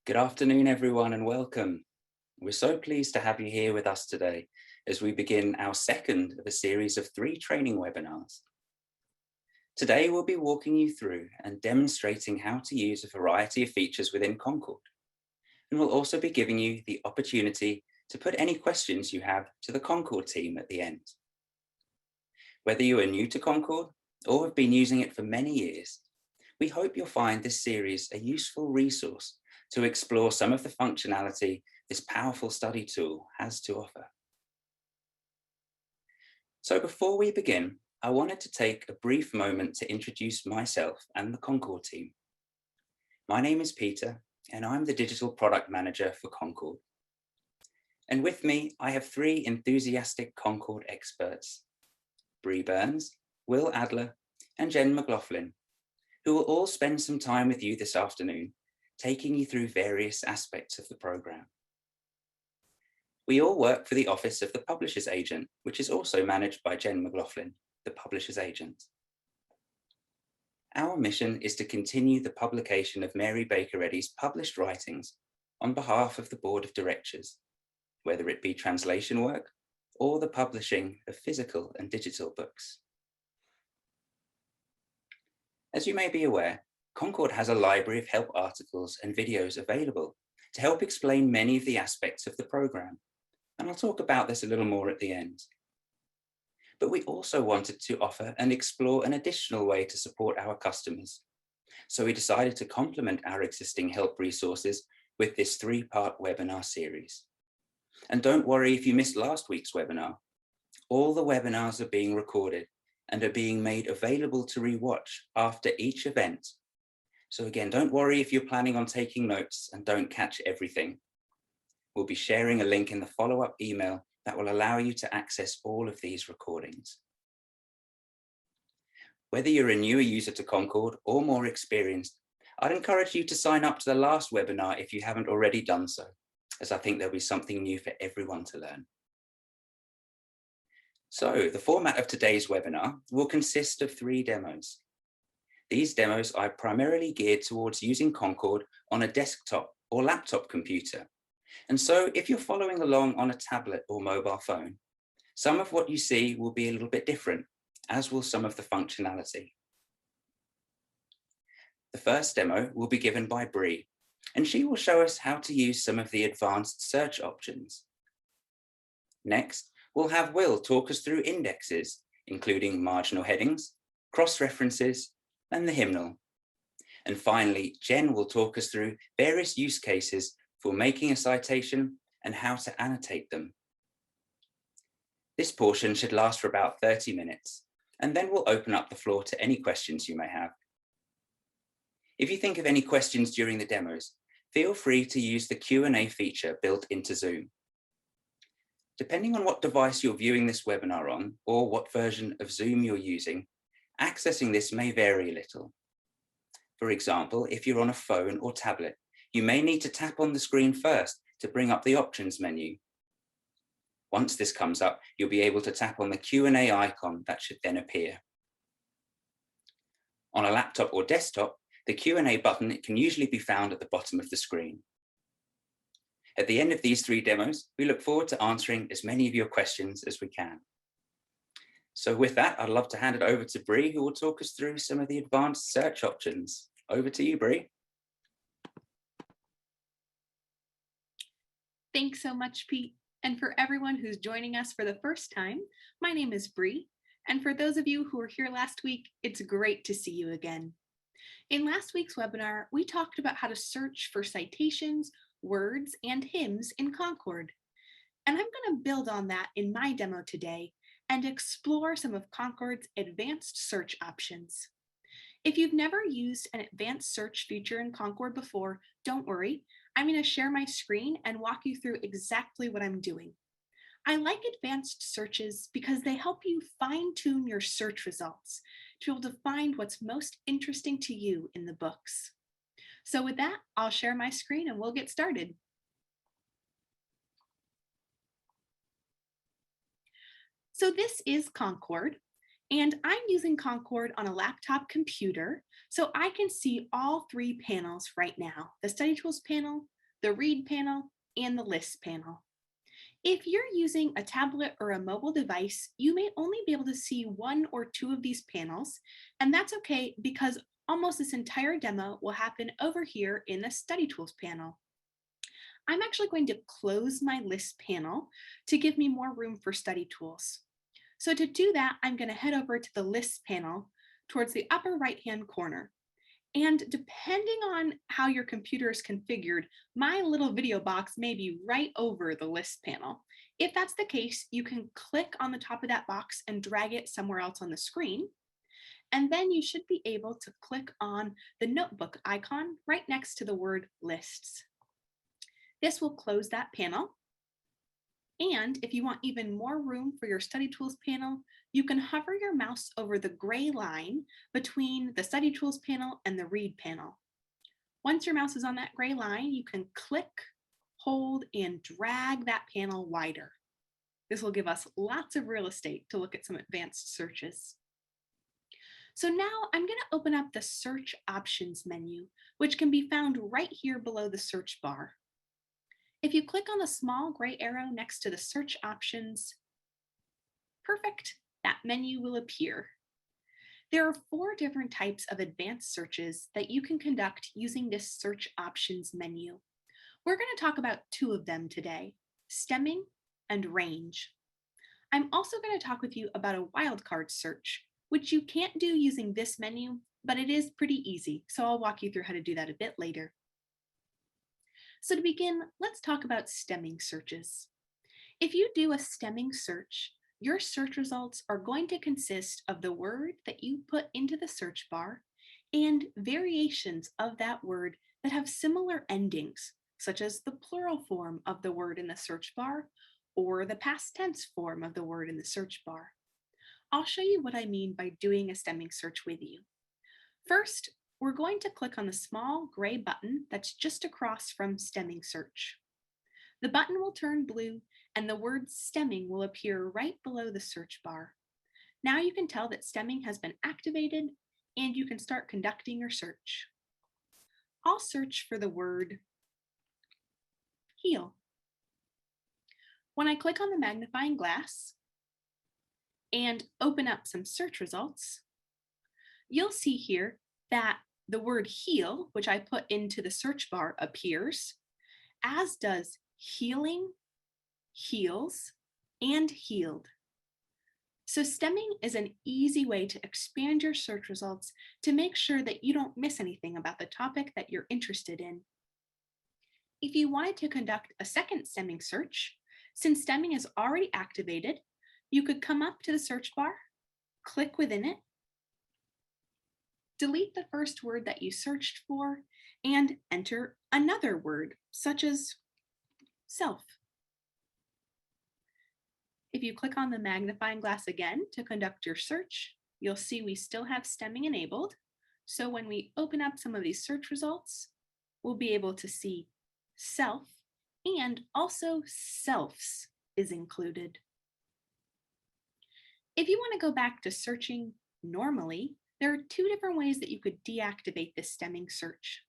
Good afternoon, everyone, and welcome. We're so pleased to have you here with us today as we begin our second of a series of 3 training webinars. Today, we'll be walking you through and demonstrating how to use a variety of features within Concord. And we'll also be giving you the opportunity to put any questions you have to the Concord team at the end. Whether you are new to Concord or have been using it for many years, we hope you'll find this series a useful resource to explore some of the functionality this powerful study tool has to offer. So before we begin, I wanted to take a brief moment to introduce myself and the Concord team. My name is Peter, and I'm the Digital Product Manager for Concord. And with me, I have 3 enthusiastic Concord experts, Bree Burns, Will Adler, and Jen McLaughlin, who will all spend some time with you this afternoon, taking you through various aspects of the program. We all work for the Office of the Publisher's Agent, which is also managed by Jen McLaughlin, the Publisher's Agent. Our mission is to continue the publication of Mary Baker Eddy's published writings on behalf of the Board of Directors, whether it be translation work or the publishing of physical and digital books. As you may be aware, Concord has a library of help articles and videos available to help explain many of the aspects of the program, and I'll talk about this a little more at the end. But we also wanted to offer and explore an additional way to support our customers, so we decided to complement our existing help resources with this 3-part webinar series. And don't worry if you missed last week's webinar. All the webinars are being recorded and are being made available to rewatch after each event. So again, don't worry if you're planning on taking notes and don't catch everything. We'll be sharing a link in the follow-up email that will allow you to access all of these recordings. Whether you're a newer user to Concord or more experienced, I'd encourage you to sign up to the last webinar if you haven't already done so, as I think there'll be something new for everyone to learn. So the format of today's webinar will consist of 3 demos. These demos are primarily geared towards using Concord on a desktop or laptop computer. And so if you're following along on a tablet or mobile phone, some of what you see will be a little bit different, as will some of the functionality. The first demo will be given by Bree, and she will show us how to use some of the advanced search options. Next, we'll have Will talk us through indexes, including marginal headings, cross-references, and the hymnal. And finally, Jen will talk us through various use cases for making a citation and how to annotate them. This portion should last for about 30 minutes, and then we'll open up the floor to any questions you may have. If you think of any questions during the demos, feel free to use the Q&A feature built into Zoom. Depending on what device you're viewing this webinar on, or what version of Zoom you're using, accessing this may vary a little. For example, if you're on a phone or tablet, you may need to tap on the screen first to bring up the options menu. Once this comes up, you'll be able to tap on the Q&A icon that should then appear. On a laptop or desktop, the Q&A button can usually be found at the bottom of the screen. At the end of these 3 demos, we look forward to answering as many of your questions as we can. So with that, I'd love to hand it over to Bree, who will talk us through some of the advanced search options. Over to you, Bree. Thanks so much, Pete. And for everyone who's joining us for the first time, my name is Bree. And for those of you who were here last week, it's great to see you again. In last week's webinar, we talked about how to search for citations, words, and hymns in Concord. And I'm going to build on that in my demo today and explore some of Concord's advanced search options. If you've never used an advanced search feature in Concord before, don't worry. I'm going to share my screen and walk you through exactly what I'm doing. I like advanced searches because they help you fine-tune your search results to be able to find what's most interesting to you in the books. So with that, I'll share my screen and we'll get started. So this is Concord, and I'm using Concord on a laptop computer, so I can see all 3 panels right now, the Study Tools panel, the Read panel, and the List panel. If you're using a tablet or a mobile device, you may only be able to see one or two of these panels, and that's okay because almost this entire demo will happen over here in the Study Tools panel. I'm actually going to close my List panel to give me more room for Study Tools. So to do that, I'm going to head over to the List panel towards the upper right-hand corner. And depending on how your computer is configured, my little video box may be right over the List panel. If that's the case, you can click on the top of that box and drag it somewhere else on the screen. And then you should be able to click on the notebook icon right next to the word Lists. This will close that panel. And if you want even more room for your Study Tools panel, you can hover your mouse over the gray line between the Study Tools panel and the Read panel. Once your mouse is on that gray line, you can click, hold, and drag that panel wider. This will give us lots of real estate to look at some advanced searches. So now I'm going to open up the Search Options menu, which can be found right here below the search bar. If you click on the small gray arrow next to the search options, perfect, that menu will appear. There are 4 different types of advanced searches that you can conduct using this search options menu. We're going to talk about 2 of them today, stemming and range. I'm also going to talk with you about a wildcard search, which you can't do using this menu, but it is pretty easy, so I'll walk you through how to do that a bit later. So to begin, let's talk about stemming searches. If you do a stemming search, your search results are going to consist of the word that you put into the search bar and variations of that word that have similar endings, such as the plural form of the word in the search bar or the past tense form of the word in the search bar. I'll show you what I mean by doing a stemming search with you. First, we're going to click on the small gray button that's just across from stemming search. The button will turn blue and the word stemming will appear right below the search bar. Now you can tell that stemming has been activated and you can start conducting your search. I'll search for the word heal. When I click on the magnifying glass and open up some search results, you'll see here that the word heal, which I put into the search bar, appears, as does healing, heals, and healed. So stemming is an easy way to expand your search results to make sure that you don't miss anything about the topic that you're interested in. If you wanted to conduct a second stemming search, since stemming is already activated, you could come up to the search bar, click within it, delete the first word that you searched for, and enter another word, such as self. If you click on the magnifying glass again to conduct your search, you'll see we still have stemming enabled. So when we open up some of these search results, we'll be able to see self and also selves is included. If you want to go back to searching normally, there are 2 different ways that you could deactivate this stemming search.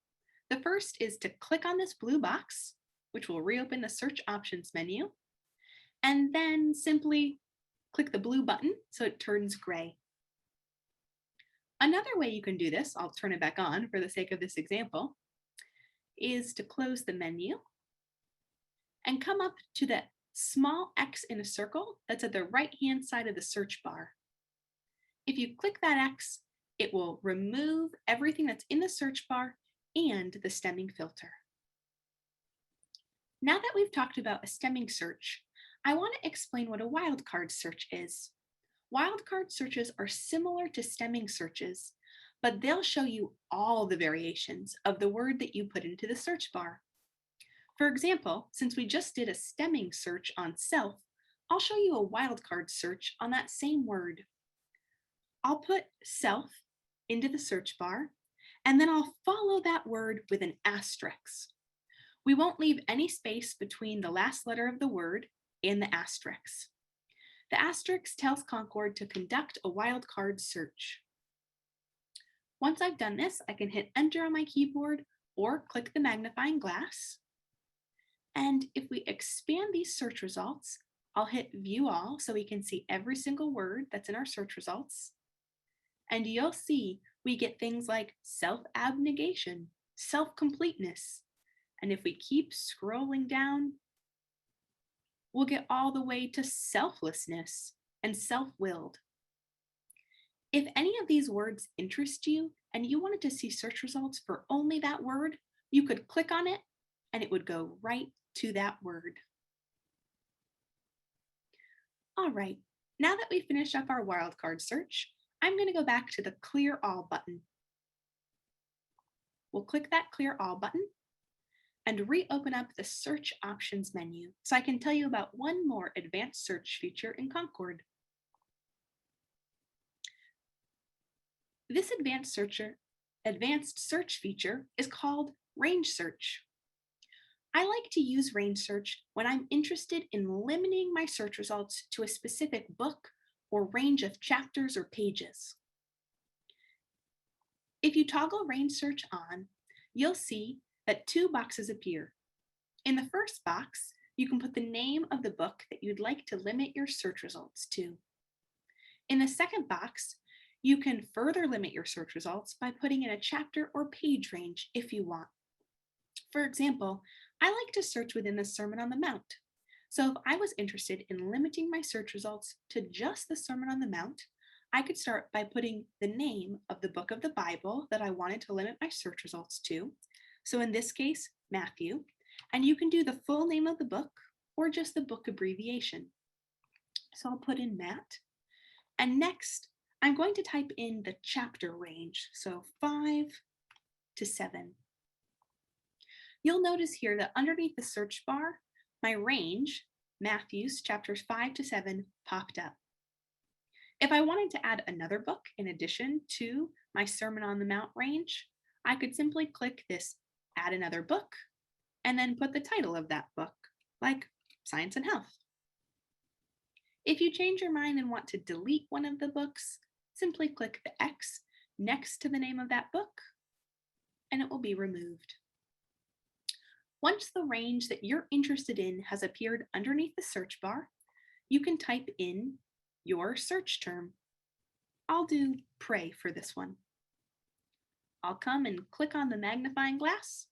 The first is to click on this blue box, which will reopen the search options menu, and then simply click the blue button so it turns gray. Another way you can do this, I'll turn it back on for the sake of this example, is to close the menu and come up to the small X in a circle that's at the right-hand side of the search bar. If you click that X, it will remove everything that's in the search bar and the stemming filter. Now that we've talked about a stemming search, I want to explain what a wildcard search is. Wildcard searches are similar to stemming searches, but they'll show you all the variations of the word that you put into the search bar. For example, since we just did a stemming search on self, I'll show you a wildcard search on that same word. I'll put self into the search bar, and then I'll follow that word with an asterisk. We won't leave any space between the last letter of the word and the asterisk. The asterisk tells Concord to conduct a wildcard search. Once I've done this, I can hit enter on my keyboard or click the magnifying glass. And if we expand these search results, I'll hit View All so we can see every single word that's in our search results. And you'll see we get things like self-abnegation, self-completeness. And if we keep scrolling down, we'll get all the way to selflessness and self-willed. If any of these words interest you and you wanted to see search results for only that word, you could click on it and it would go right to that word. All right, now that we finished up our wildcard search, I'm going to go back to the Clear All button. We'll click that Clear All button and reopen up the Search Options menu so I can tell you about one more advanced search feature in Concord. This advanced search feature is called Range Search. I like to use range search when I'm interested in limiting my search results to a specific book or range of chapters or pages. If you toggle range search on, you'll see that two boxes appear. In the first box, you can put the name of the book that you'd like to limit your search results to. In the second box, you can further limit your search results by putting in a chapter or page range if you want. For example, I like to search within the Sermon on the Mount. So if I was interested in limiting my search results to just the Sermon on the Mount, I could start by putting the name of the book of the Bible that I wanted to limit my search results to. So in this case, Matthew, and you can do the full name of the book or just the book abbreviation. So I'll put in Matt. And next, I'm going to type in the chapter range, so 5 to 7. You'll notice here that underneath the search bar, my range, Matthew's chapters 5 to 7, popped up. If I wanted to add another book in addition to my Sermon on the Mount range, I could simply click this Add Another Book and then put the title of that book, like Science and Health. If you change your mind and want to delete one of the books, simply click the X next to the name of that book, and it will be removed. Once the range that you're interested in has appeared underneath the search bar, you can type in your search term. I'll do pray for this one. I'll come and click on the magnifying glass.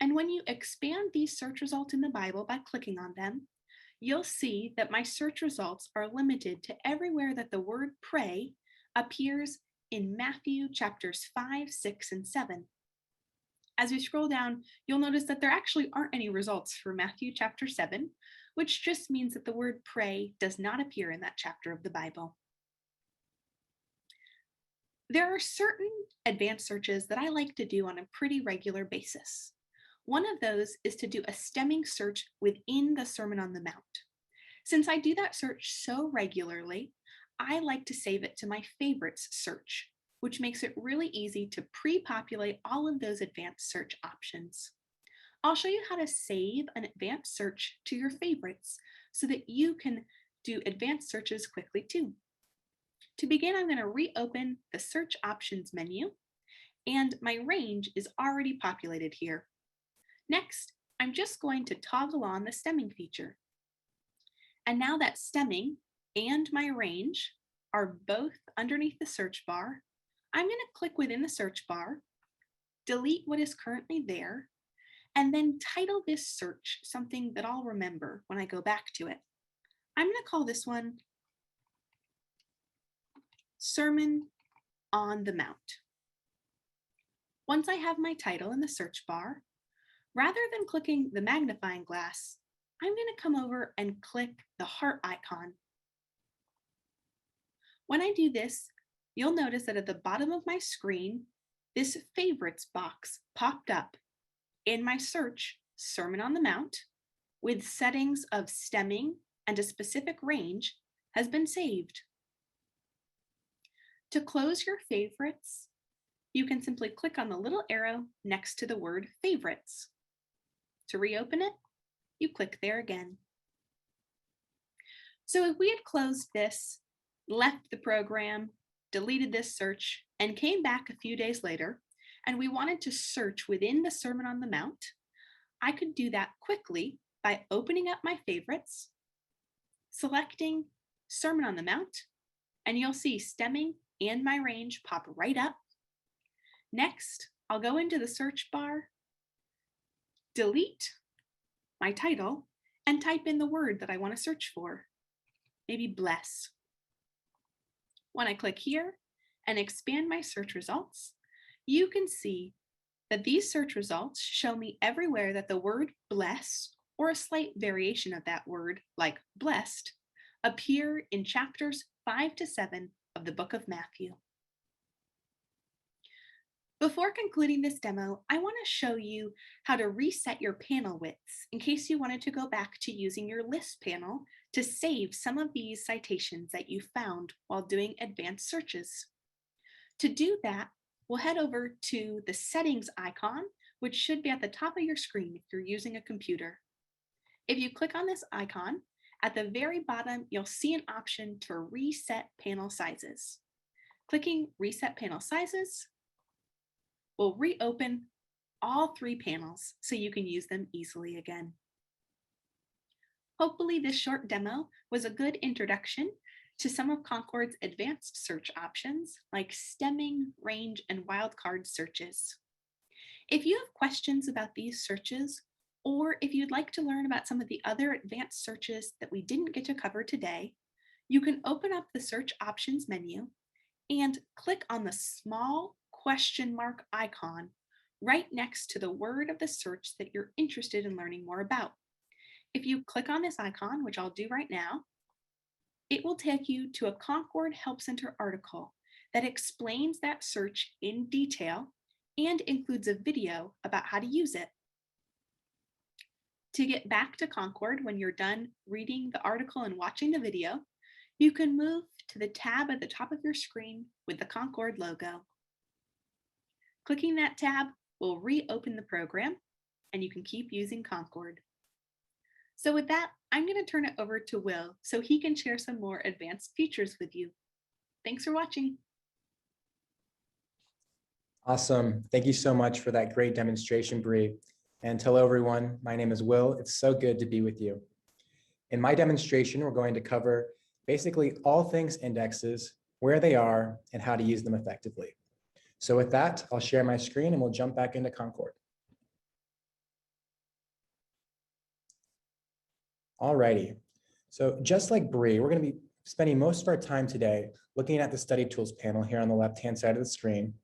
And when you expand these search results in the Bible by clicking on them, you'll see that my search results are limited to everywhere that the word pray appears in Matthew chapters 5, 6, and 7. As we scroll down, you'll notice that there actually aren't any results for Matthew chapter 7, which just means that the word pray does not appear in that chapter of the Bible. There are certain advanced searches that I like to do on a pretty regular basis. One of those is to do a stemming search within the Sermon on the Mount. Since I do that search so regularly, I like to save it to my favorites search, which makes it really easy to pre-populate all of those advanced search options. I'll show you how to save an advanced search to your favorites so that you can do advanced searches quickly too. To begin, I'm going to reopen the search options menu, and my range is already populated here. Next, I'm just going to toggle on the stemming feature. And now that stemming and my range are both underneath the search bar, I'm going to click within the search bar, delete what is currently there, and then title this search something that I'll remember when I go back to it. I'm going to call this one Sermon on the Mount. Once I have my title in the search bar, rather than clicking the magnifying glass, I'm going to come over and click the heart icon. When I do this, you'll notice that at the bottom of my screen, this favorites box popped up in my search, Sermon on the Mount, with settings of stemming and a specific range has been saved. To close your favorites, you can simply click on the little arrow next to the word favorites. To reopen it, you click there again. So if we had closed this, left the program, deleted this search, and came back a few days later, and we wanted to search within the Sermon on the Mount, I could do that quickly by opening up my favorites, selecting Sermon on the Mount, and you'll see stemming and my range pop right up. Next, I'll go into the search bar, delete my title, and type in the word that I want to search for, maybe bless. When I click here and expand my search results, you can see that these search results show me everywhere that the word bless or a slight variation of that word, like blessed, appear in chapters 5 to 7 of the book of Matthew. Before concluding this demo, I want to show you how to reset your panel widths in case you wanted to go back to using your list panel to save some of these citations that you found while doing advanced searches. To do that, we'll head over to the settings icon, which should be at the top of your screen if you're using a computer. If you click on this icon, at the very bottom, you'll see an option to reset panel sizes. Clicking Reset Panel Sizes will reopen all 3 panels so you can use them easily again. Hopefully this short demo was a good introduction to some of Concord's advanced search options like stemming, range, and wildcard searches. If you have questions about these searches, or if you'd like to learn about some of the other advanced searches that we didn't get to cover today, you can open up the search options menu and click on the small question mark icon right next to the word of the search that you're interested in learning more about. If you click on this icon, which I'll do right now, it will take you to a Concord Help Center article that explains that search in detail and includes a video about how to use it. To get back to Concord when you're done reading the article and watching the video, you can move to the tab at the top of your screen with the Concord logo. Clicking that tab will reopen the program and you can keep using Concord. So with that, I'm going to turn it over to Will so he can share some more advanced features with you. Thanks for watching. Awesome. Thank you so much for that great demonstration, Bree. And hello, everyone. My name is Will. It's so good to be with you. In my demonstration, we're going to cover basically all things indexes, where they are, and how to use them effectively. So with that, I'll share my screen and we'll jump back into Concord. Alrighty. So just like Bree, we're going to be spending most of our time today looking at the Study Tools panel here on the left-hand side of the screen.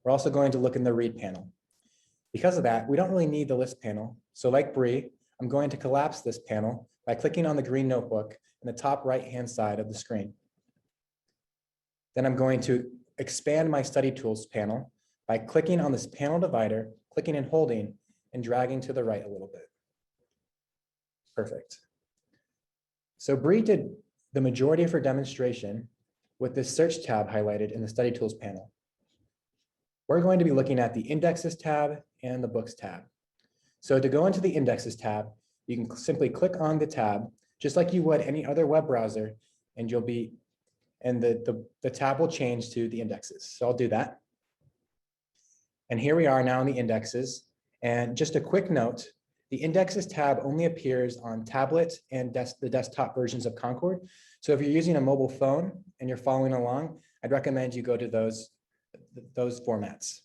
We're also going to look in the Read panel. Because of that, we don't really need the List panel. So like Bree, I'm going to collapse this panel by clicking on the green notebook in the top right-hand side of the screen. Then I'm going to expand my Study Tools panel by clicking on this panel divider, clicking and holding, and dragging to the right a little bit. Perfect. So Bree did the majority of her demonstration with this search tab highlighted in the Study Tools panel. We're going to be looking at the Indexes tab and the Books tab. So to go into the Indexes tab, you can simply click on the tab, just like you would any other web browser, and the tab will change to the indexes. So I'll do that. And here we are now in the indexes. And just a quick note, the indexes tab only appears on tablet and the desktop versions of Concord. So if you're using a mobile phone and you're following along, I'd recommend you go to those formats.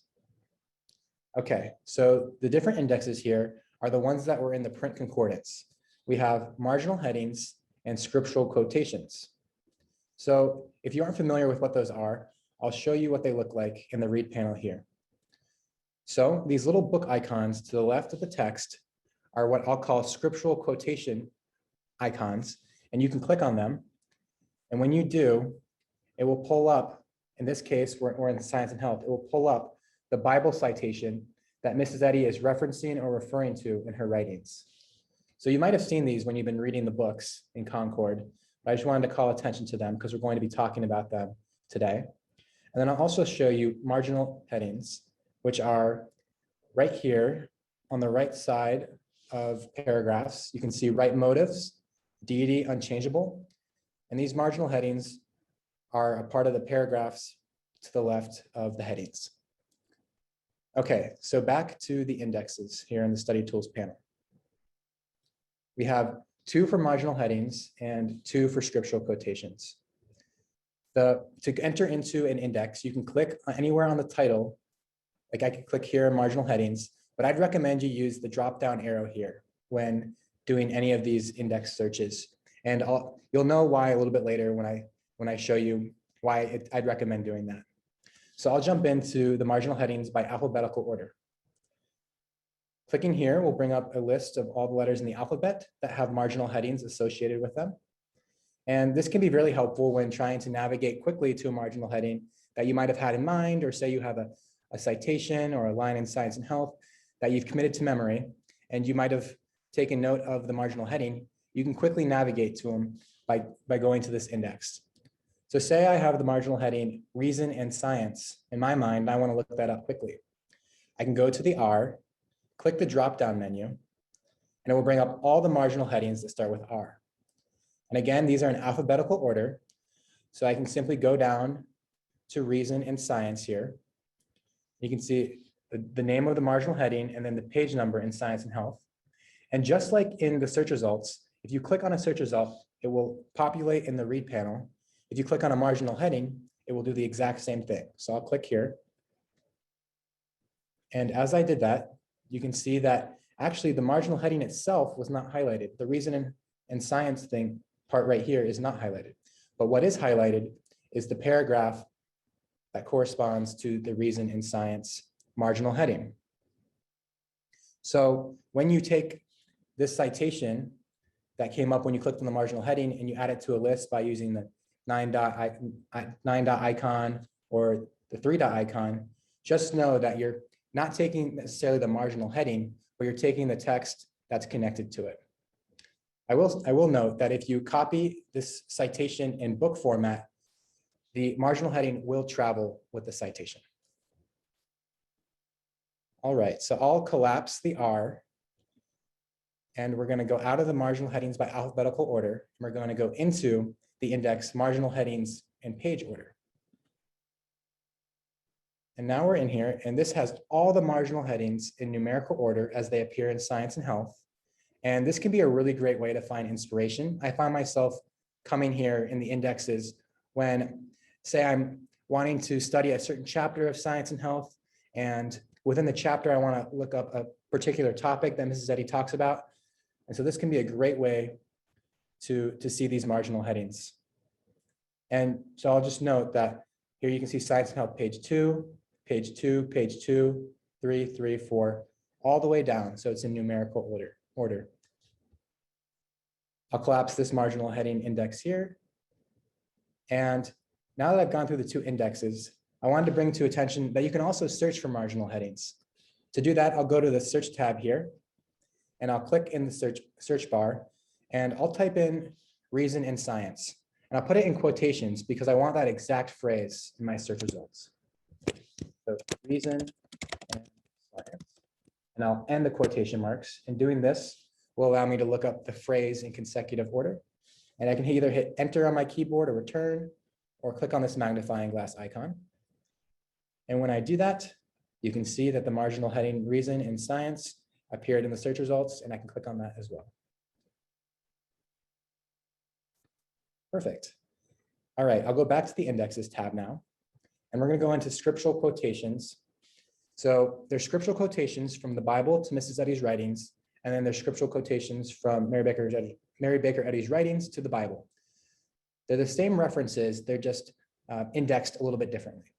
Okay, so the different indexes here are the ones that were in the print concordance. We have marginal headings and scriptural quotations. So if you aren't familiar with what those are, I'll show you what they look like in the Read panel here. So these little book icons to the left of the text are what I'll call scriptural quotation icons, and you can click on them. And when you do, it will pull up, in this case, we're in Science and Health, it will pull up the Bible citation that Mrs. Eddy is referencing or referring to in her writings. So you might have seen these when you've been reading the books in Concord, but I just wanted to call attention to them because we're going to be talking about them today. And then I'll also show you marginal headings, which are right here on the right side of paragraphs. You can see right motives, deity unchangeable, and these marginal headings are a part of the paragraphs to the left of the headings. Okay, so back to the indexes here in the Study Tools panel. we have 2 for marginal headings and 2 for scriptural quotations. To enter into an index, you can click anywhere on the title. Like I could click here, marginal headings, but I'd recommend you use the drop-down arrow here when doing any of these index searches. And you'll know why a little bit later when I show you why I'd recommend doing that. So I'll jump into the marginal headings by alphabetical order. Clicking here will bring up a list of all the letters in the alphabet that have marginal headings associated with them. And this can be really helpful when trying to navigate quickly to a marginal heading that you might have had in mind, or say you have a citation or a line in Science and Health that you've committed to memory, and you might have taken note of the marginal heading. You can quickly navigate to them by going to this index. So say I have the marginal heading, Reason and Science, in my mind, and I want to look that up quickly. I can go to the R, click the drop-down menu, and it will bring up all the marginal headings that start with R. And again, these are in alphabetical order. So I can simply go down to Reason and Science here. You can see the name of the marginal heading and then the page number in Science and Health. And just like in the search results, if you click on a search result, it will populate in the read panel. If you click on a marginal heading, it will do the exact same thing. So I'll click here. And as I did that, you can see that actually the marginal heading itself was not highlighted. The Reason and Science thing part right here is not highlighted. But what is highlighted is the paragraph that corresponds to the Reason and Science marginal heading. So when you take this citation that came up when you clicked on the marginal heading and you add it to a list by using the 9-dot icon or the 3-dot icon, just know that you're not taking necessarily the marginal heading, but you're taking the text that's connected to it. I will note that if you copy this citation in book format, the marginal heading will travel with the citation. All right, so I'll collapse the R, and we're going to go out of the marginal headings by alphabetical order, and we're going to go into the index marginal headings and page order. And now we're in here, and this has all the marginal headings in numerical order as they appear in Science and Health. And this can be a really great way to find inspiration. I find myself coming here in the indexes when, say, I'm wanting to study a certain chapter of Science and Health, and within the chapter, I want to look up a particular topic that Mrs. Eddy talks about. And so this can be a great way to see these marginal headings. And so I'll just note that here you can see Science and Health page 2, page 2, page 2, 3, 3, 4, all the way down. So it's in numerical order. I'll collapse this marginal heading index here. And now that I've gone through the 2 indexes, I wanted to bring to attention that you can also search for marginal headings. To do that, I'll go to the search tab here, and I'll click in the search bar, and I'll type in Reason and Science. And I'll put it in quotations because I want that exact phrase in my search results. So Reason and Science. And I'll end the quotation marks. And doing this will allow me to look up the phrase in consecutive order. And I can either hit enter on my keyboard or return, or click on this magnifying glass icon. And when I do that, you can see that the marginal heading Reason and Science appeared in the search results, and I can click on that as well. Perfect. All right, I'll go back to the indexes tab now, and we're going to go into scriptural quotations. So there's scriptural quotations from the Bible to Mrs. Eddy's writings, and then there's scriptural quotations from Mary Baker Eddy's writings to the Bible. They're the same references, they're just indexed a little bit differently.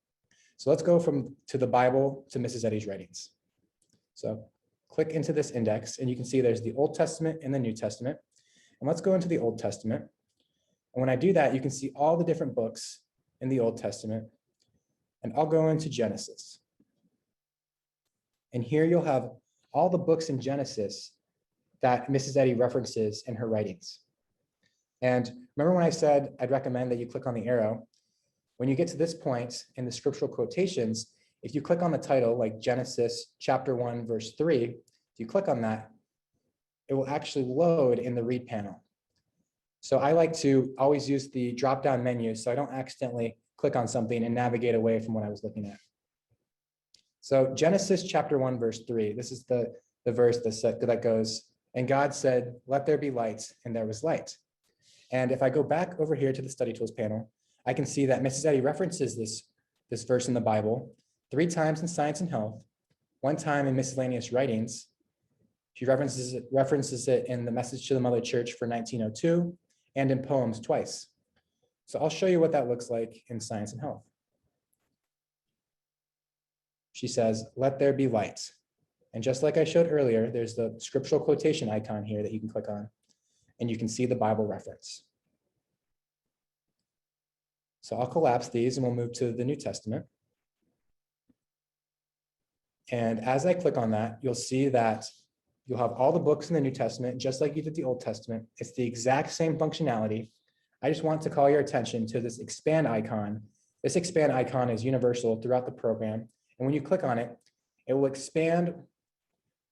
So let's go to the Bible to Mrs. Eddy's writings. So click into this index, and you can see there's the Old Testament and the New Testament. And let's go into the Old Testament. And when I do that, you can see all the different books in the Old Testament. And I'll go into Genesis. And here you'll have all the books in Genesis that Mrs. Eddy references in her writings. And remember when I said I'd recommend that you click on the arrow? When you get to this point in the scriptural quotations, if you click on the title, like Genesis chapter 1, verse 3, if you click on that, it will actually load in the read panel. So I like to always use the drop-down menu so I don't accidentally click on something and navigate away from what I was looking at. So Genesis chapter 1, verse 3, this is the verse that goes, And God said, let there be light, and there was light. And if I go back over here to the study tools panel, I can see that Mrs. Eddy references this verse in the Bible 3 times in Science and Health, 1 time in Miscellaneous Writings. She references it in the Message to the Mother Church for 1902 and in Poems twice. So I'll show you what that looks like in Science and Health. She says, let there be light. And just like I showed earlier, there's the scriptural quotation icon here that you can click on, and you can see the Bible reference. So I'll collapse these and we'll move to the New Testament. And as I click on that, you'll see that you'll have all the books in the New Testament, just like you did the Old Testament. It's the exact same functionality. I just want to call your attention to this expand icon. This expand icon is universal throughout the program. And when you click on it, it will expand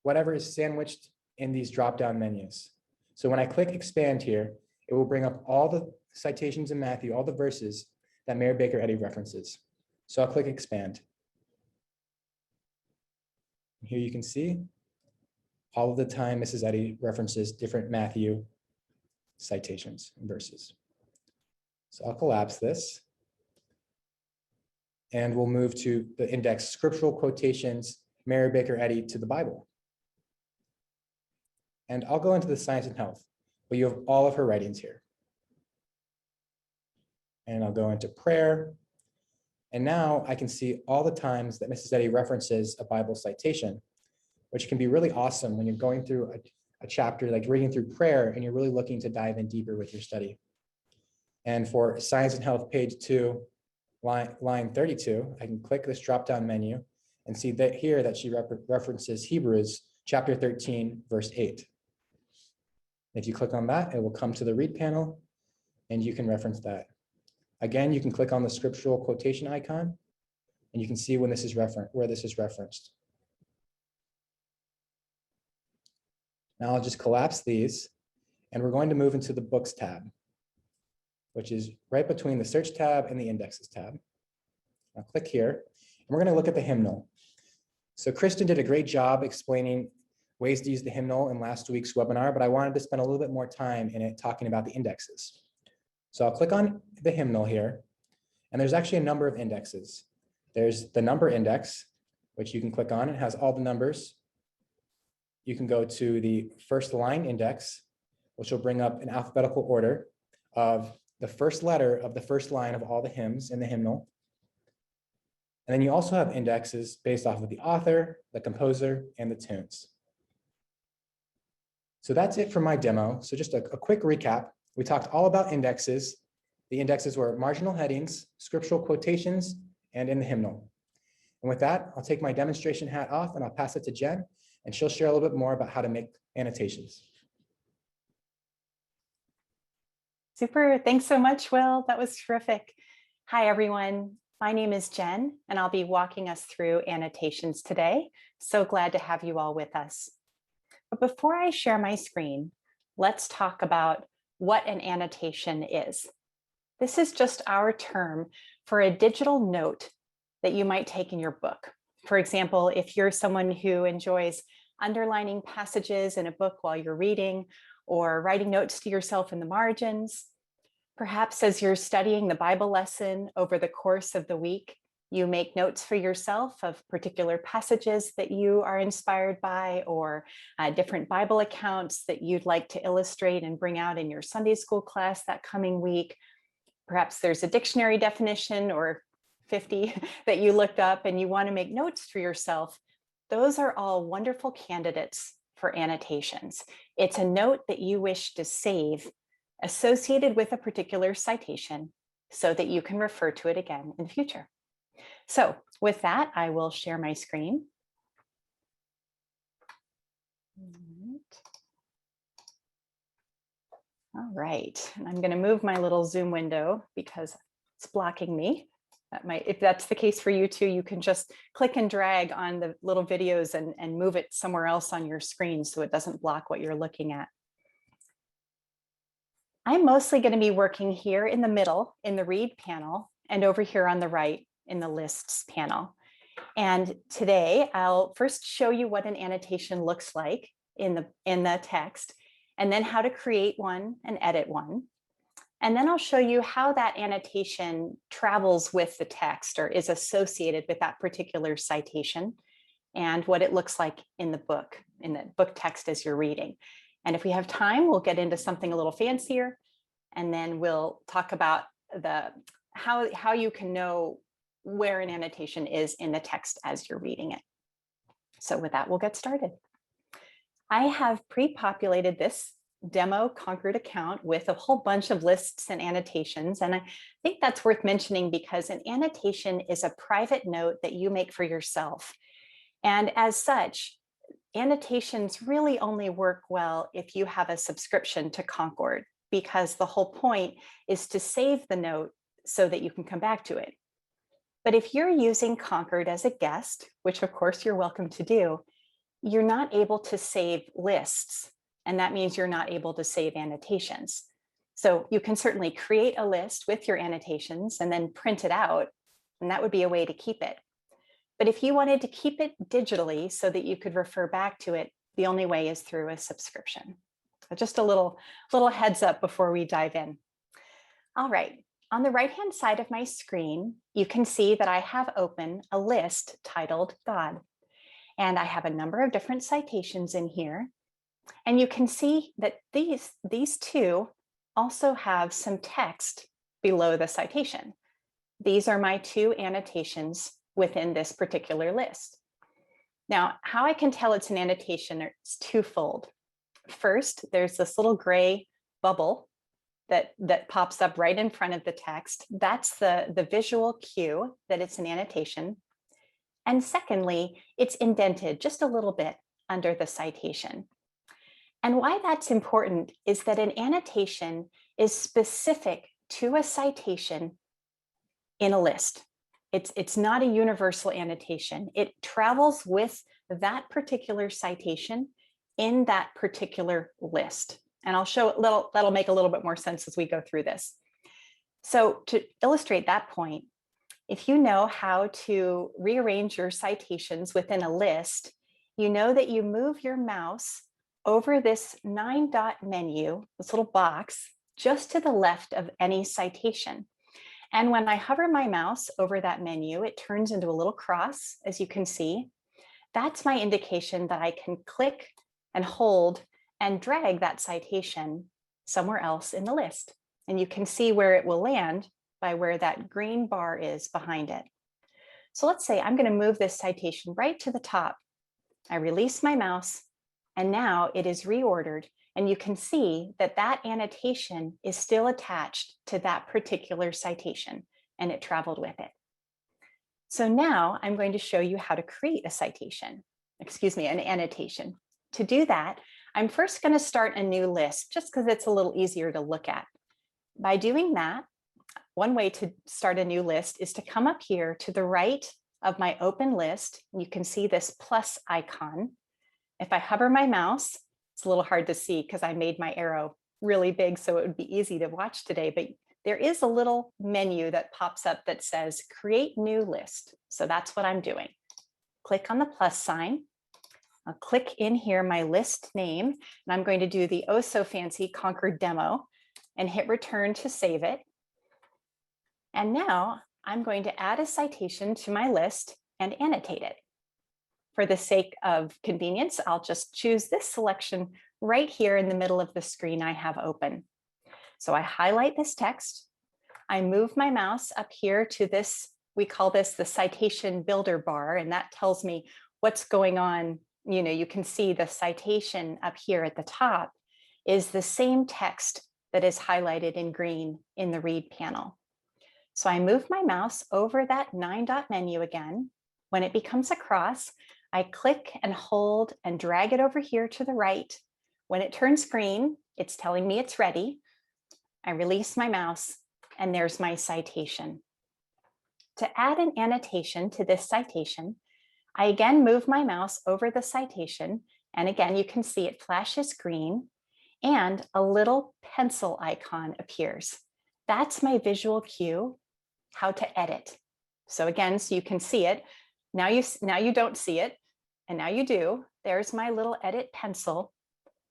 whatever is sandwiched in these drop-down menus. So when I click expand here, it will bring up all the citations in Matthew, all the verses that Mary Baker Eddy references. So I'll click expand. Here you can see all of the time Mrs. Eddy references different Matthew citations and verses. So I'll collapse this. And we'll move to the index scriptural quotations, Mary Baker Eddy to the Bible. And I'll go into the Science and Health, but you have all of her writings here. And I'll go into prayer. And now I can see all the times that Mrs. Eddy references a Bible citation, which can be really awesome when you're going through a chapter, like reading through prayer, and you're really looking to dive in deeper with your study. And for Science and Health, page 2, line 32, I can click this drop-down menu and see that here that she references Hebrews chapter 13, verse 8. If you click on that, it will come to the read panel and you can reference that. Again, you can click on the scriptural quotation icon and you can see when this is where this is referenced. Now I'll just collapse these and we're going to move into the books tab, which is right between the search tab and the indexes tab. I'll click here and we're going to look at the hymnal. So Kristen did a great job explaining ways to use the hymnal in last week's webinar, but I wanted to spend a little bit more time in it talking about the indexes. So I'll click on the hymnal here, and there's actually a number of indexes. There's the number index, which you can click on. It has all the numbers. You can go to the first line index, which will bring up an alphabetical order of the first letter of the first line of all the hymns in the hymnal. And then you also have indexes based off of the author, the composer, and the tunes. So that's it for my demo. So just a quick recap. We talked all about indexes. The indexes were marginal headings, scriptural quotations, and in the hymnal. And with that, I'll take my demonstration hat off and I'll pass it to Jen, and she'll share a little bit more about how to make annotations. Super. Thanks so much, Will. That was terrific. Hi, everyone. My name is Jen, and I'll be walking us through annotations today. So glad to have you all with us. But before I share my screen, let's talk about what an annotation is. This is just our term for a digital note that you might take in your book. For example, if you're someone who enjoys underlining passages in a book while you're reading, or writing notes to yourself in the margins, perhaps as you're studying the Bible lesson over the course of the week, you make notes for yourself of particular passages that you are inspired by, or different Bible accounts that you'd like to illustrate and bring out in your Sunday school class that coming week. Perhaps there's a dictionary definition or 50 that you looked up and you want to make notes for yourself. Those are all wonderful candidates for annotations. It's a note that you wish to save associated with a particular citation so that you can refer to it again in the future. So with that, I will share my screen. All right, and I'm going to move my little Zoom window because it's blocking me. That might, if that's the case for you too, you can just click and drag on the little videos and move it somewhere else on your screen so it doesn't block what you're looking at. I'm mostly going to be working here in the middle in the read panel and over here on the right in the lists panel. And today I'll first show you what an annotation looks like in the text, and then how to create one and edit one. And then I'll show you how that annotation travels with the text or is associated with that particular citation and what it looks like in the book text as you're reading. And if we have time, we'll get into something a little fancier, and then we'll talk about how you can know where an annotation is in the text as you're reading it. So with that, we'll get started. I have pre-populated this demo Concord account with a whole bunch of lists and annotations. And I think that's worth mentioning because an annotation is a private note that you make for yourself. And as such, annotations really only work well if you have a subscription to Concord, because the whole point is to save the note so that you can come back to it. But if you're using Concord as a guest, which of course you're welcome to do, you're not able to save lists. And that means you're not able to save annotations. So you can certainly create a list with your annotations and then print it out, and that would be a way to keep it. But if you wanted to keep it digitally so that you could refer back to it, the only way is through a subscription. So just a little heads up before we dive in. All right, on the right-hand side of my screen, you can see that I have open a list titled God. And I have a number of different citations in here. And you can see that these two also have some text below the citation. These are my two annotations within this particular list. Now, how I can tell it's an annotation is twofold. First, there's this little gray bubble that pops up right in front of the text. That's the visual cue that it's an annotation. And secondly, it's indented just a little bit under the citation. And why that's important is that an annotation is specific to a citation in a list. It's not a universal annotation. It travels with that particular citation in that particular list. And I'll show that'll make a little bit more sense as we go through this. So to illustrate that point, if you know how to rearrange your citations within a list, you know that you move your mouse over this 9-dot menu, this little box, just to the left of any citation. And when I hover my mouse over that menu, it turns into a little cross, as you can see. That's my indication that I can click and hold and drag that citation somewhere else in the list. And you can see where it will land by where that green bar is behind it. So let's say I'm going to move this citation right to the top. I release my mouse, and now it is reordered. And you can see that that annotation is still attached to that particular citation, and it traveled with it. So now I'm going to show you how to create a citation, an annotation. To do that, I'm first going to start a new list just because it's a little easier to look at. By doing that, one way to start a new list is to come up here to the right of my open list. You can see this plus icon. If I hover my mouse, it's a little hard to see because I made my arrow really big so it would be easy to watch today, but there is a little menu that pops up that says create new list. So that's what I'm doing. Click on the plus sign. I'll click in here my list name, and I'm going to do the oh so fancy Concord demo and hit return to save it. And now I'm going to add a citation to my list and annotate it. For the sake of convenience, I'll just choose this selection right here in the middle of the screen I have open. So I highlight this text. I move my mouse up here to this, we call this the citation builder bar, and that tells me what's going on. You know, you can see the citation up here at the top is the same text that is highlighted in green in the read panel. So I move my mouse over that 9-dot menu again. When it becomes a cross, I click and hold and drag it over here to the right. When it turns green, it's telling me it's ready. I release my mouse, and there's my citation. To add an annotation to this citation, I again move my mouse over the citation, and again, you can see it flashes green, and a little pencil icon appears. That's my visual cue, how to edit. So again, so you can see it. Now you don't see it, and now you do. There's my little edit pencil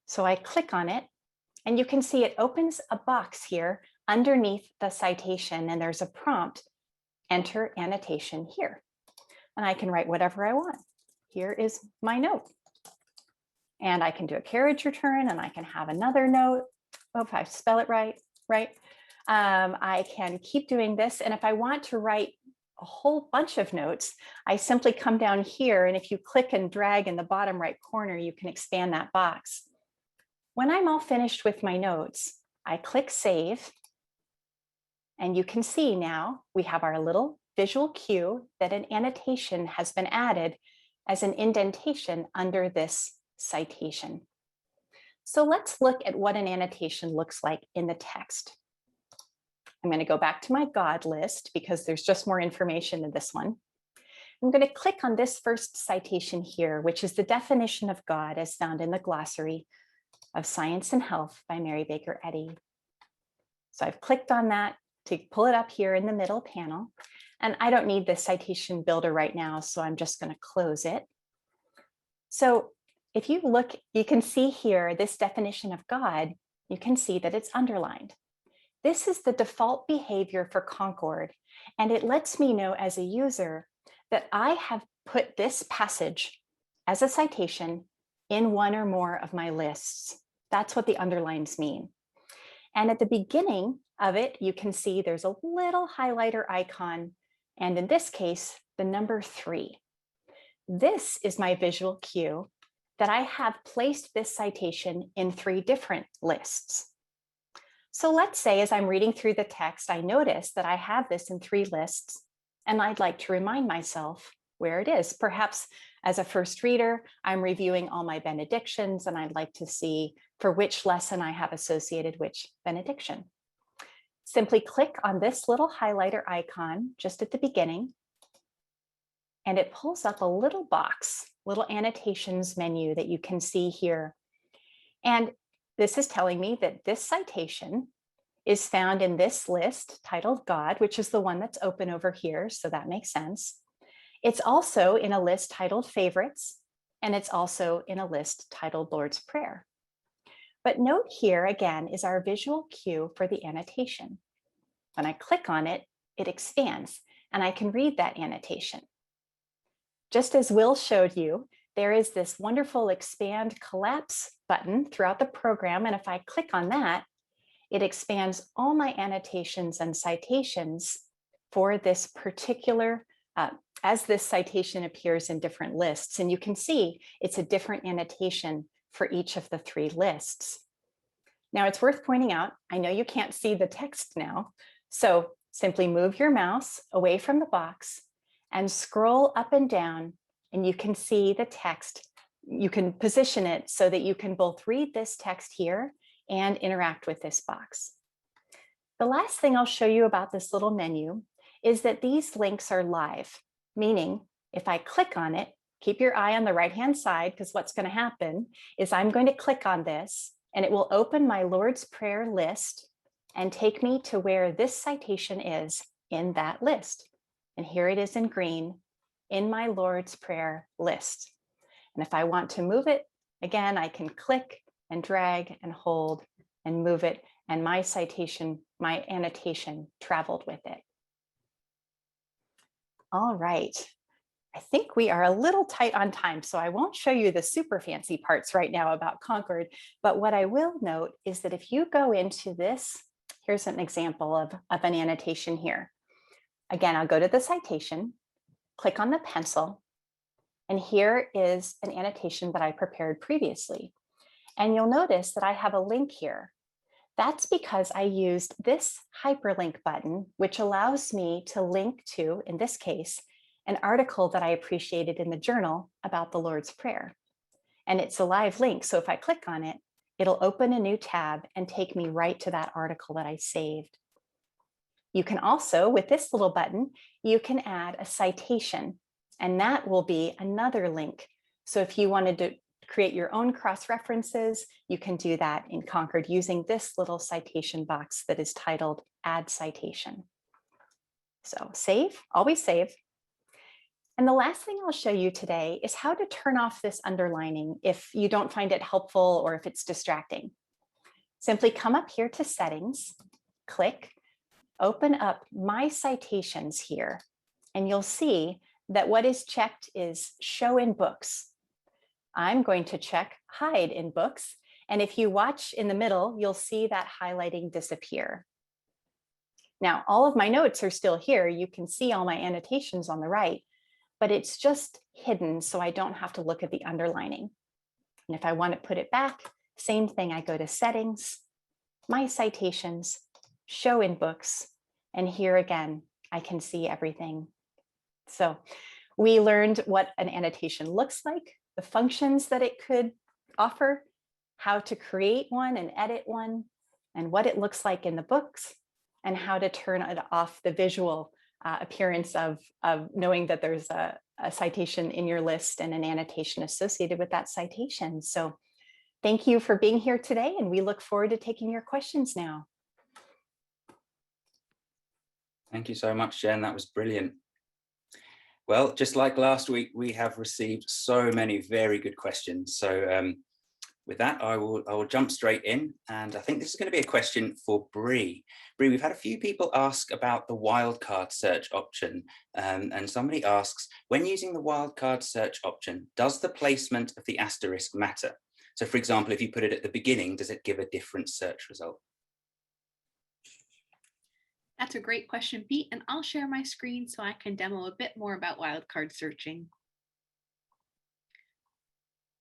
So I click on it, and you can see it opens a box here underneath the citation, and there's a prompt, enter annotation here. And I can write whatever I want. Here is my note. And I can do a carriage return, and I can have another note. Oh, if I spell it right. I can keep doing this. And if I want to write a whole bunch of notes, I simply come down here, and if you click and drag in the bottom right corner, you can expand that box. When I'm all finished with my notes, I click save, and you can see now we have our little visual cue that an annotation has been added as an indentation under this citation. So let's look at what an annotation looks like in the text. I'm going to go back to my God list because there's just more information in this one. I'm going to click on this first citation here, which is the definition of God as found in the glossary of Science and Health by Mary Baker Eddy. So I've clicked on that to pull it up here in the middle panel. And I don't need the citation builder right now, so I'm just going to close it. So if you look, you can see here this definition of God, you can see that it's underlined. This is the default behavior for Concord, and it lets me know as a user that I have put this passage as a citation in one or more of my lists. That's what the underlines mean. And at the beginning of it, you can see there's a little highlighter icon, and in this case, the number 3. This is my visual cue that I have placed this citation in 3 different lists. So let's say as I'm reading through the text, I notice that I have this in 3 lists, and I'd like to remind myself where it is. Perhaps as a first reader, I'm reviewing all my benedictions, and I'd like to see for which lesson I have associated which benediction. Simply click on this little highlighter icon just at the beginning, and it pulls up a little box, little annotations menu that you can see here. And this is telling me that this citation is found in this list titled God, which is the one that's open over here, so that makes sense. It's also in a list titled Favorites, and it's also in a list titled Lord's Prayer. But note here again is our visual cue for the annotation. When I click on it, it expands, and I can read that annotation. Just as Will showed you, there is this wonderful expand collapse button throughout the program, and if I click on that, it expands all my annotations and citations for this particular, as this citation appears in different lists. And you can see it's a different annotation for each of the 3 lists. Now it's worth pointing out, I know you can't see the text now, so simply move your mouse away from the box and scroll up and down, and you can see the text. You can position it so that you can both read this text here and interact with this box. The last thing I'll show you about this little menu is that these links are live, meaning if I click on it, keep your eye on the right-hand side, because what's going to happen is I'm going to click on this, and it will open my Lord's Prayer list and take me to where this citation is in that list. And here it is in green in my Lord's Prayer list. And if I want to move it, again, I can click and drag and hold and move it, and my citation, my annotation traveled with it. All right. I think we are a little tight on time, so I won't show you the super fancy parts right now about Concord, but what I will note is that if you go into this, here's an example of an annotation here. Again, I'll go to the citation, click on the pencil, and here is an annotation that I prepared previously. And you'll notice that I have a link here. That's because I used this hyperlink button, which allows me to link to, in this case, an article that I appreciated in the journal about the Lord's Prayer. And it's a live link, so if I click on it, it'll open a new tab and take me right to that article that I saved. You can also, with this little button, you can add a citation, and that will be another link. So if you wanted to create your own cross-references, you can do that in Concord using this little citation box that is titled Add Citation. So save, always save. And the last thing I'll show you today is how to turn off this underlining if you don't find it helpful or if it's distracting. Simply come up here to Settings, click, open up My Citations here, and you'll see that what is checked is Show in Books. I'm going to check Hide in Books, and if you watch in the middle, you'll see that highlighting disappear. Now, all of my notes are still here. You can see all my annotations on the right, but it's just hidden so I don't have to look at the underlining. And if I want to put it back, same thing, I go to Settings, My Citations, Show in Books, and here again, I can see everything. So we learned what an annotation looks like, the functions that it could offer, how to create one and edit one, and what it looks like in the books, and how to turn it off, the visual appearance of knowing that there's a citation in your list and an annotation associated with that citation. So thank you for being here today, and we look forward to taking your questions now. Thank you so much, Jen. That was brilliant. Well, just like last week, we have received so many very good questions. So with that, I will jump straight in. And I think this is going to be a question for Bree. Bree, we've had a few people ask about the wildcard search option. And somebody asks, when using the wildcard search option, does the placement of the asterisk matter? So for example, if you put it at the beginning, does it give a different search result? That's a great question, Pete, and I'll share my screen so I can demo a bit more about wildcard searching.